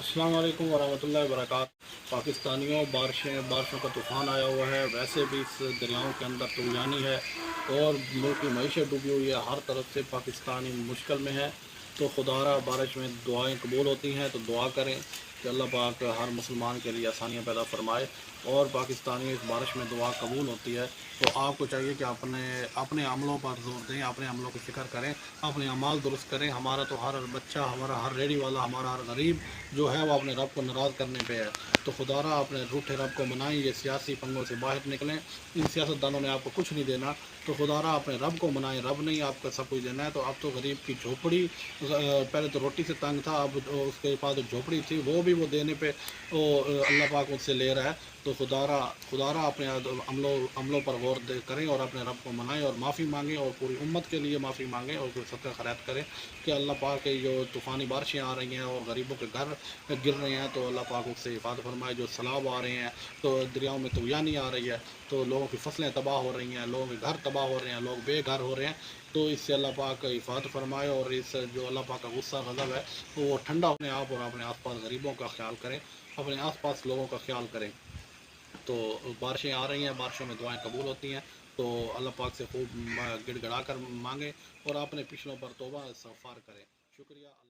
अस्सलाम वालेकुम वरहमतुल्लाहि वबरकातुहू। पाकिस्तानियों, बारिशों का तूफ़ान आया हुआ है। वैसे भी इस दरियाओं के अंदर तूफ़ानी है और मुल्क की मईशत डूबी हुई है। हर तरफ से पाकिस्तानी मुश्किल में है। तो खुदारा बारिश में दुआएं कबूल होती हैं, तो दुआ करें कि अल्लाह पाक हर मुसलमान के लिए आसानियाँ पैदा फरमाए। और पाकिस्तानी इस बारिश में दुआ कबूल होती है, तो आपको चाहिए कि अपने अपने अमलों पर जोर दें, अपने अमलों की फ़िक्र करें, अपने अमाल दुरुस्त करें। हमारा तो हर बच्चा, हमारा हर रेडी वाला, हमारा हर गरीब जो है वो अपने रब को नाराज़ करने पे है। तो खुदारा अपने रूठे रब को मनाएं, ये सियासी पंगों से बाहर निकलें। इन सियासतदानों ने आपको कुछ नहीं देना, तो खुदारा अपने रब को मनाएं। रब नहीं आपका सब कुछ देना है। तो अब तो गरीब की झोपड़ी, पहले तो रोटी से तंग था, अब उसके पास जो झोपड़ी थी वो देने पे अल्लाह पाक उससे ले रहा है। तो खुदारा अपने अमलों पर गौर करें और अपने रब को मनाएं और माफ़ी मांगें और पूरी उम्मत के लिए माफ़ी मांगें और सदका खैरात करें कि अल्लाह पाक के जो तूफ़ानी बारिशें आ रही हैं और गरीबों के घर गिर रहे हैं, तो अल्लाह पाक उससे हिफाजत फरमाए। जो सैलाब आ रहे हैं, तो दरियाओं में तूफ़ानी आ रही है, तो लोगों की फसलें तबाह हो रही हैं, लोगों के घर तबाह हो रहे हैं, लोग बेघर हो रहे हैं। तो इससे अल्लाह पाक हिफाजत फरमाए और इस जो अल्लाह पाक का गुस्सा गज़ब है वो ठंडा अपने आप और अपने आसपास गरीबों का ख्याल करें, अपने आसपास लोगों का ख्याल करें। तो बारिशें आ रही हैं, बारिशों में दुआएं कबूल होती हैं। तो अल्लाह पाक से खूब गिड़गिड़ा कर मांगें और अपने पिछलों पर तौबा इस्तग़फ़ार करें। शुक्रिया।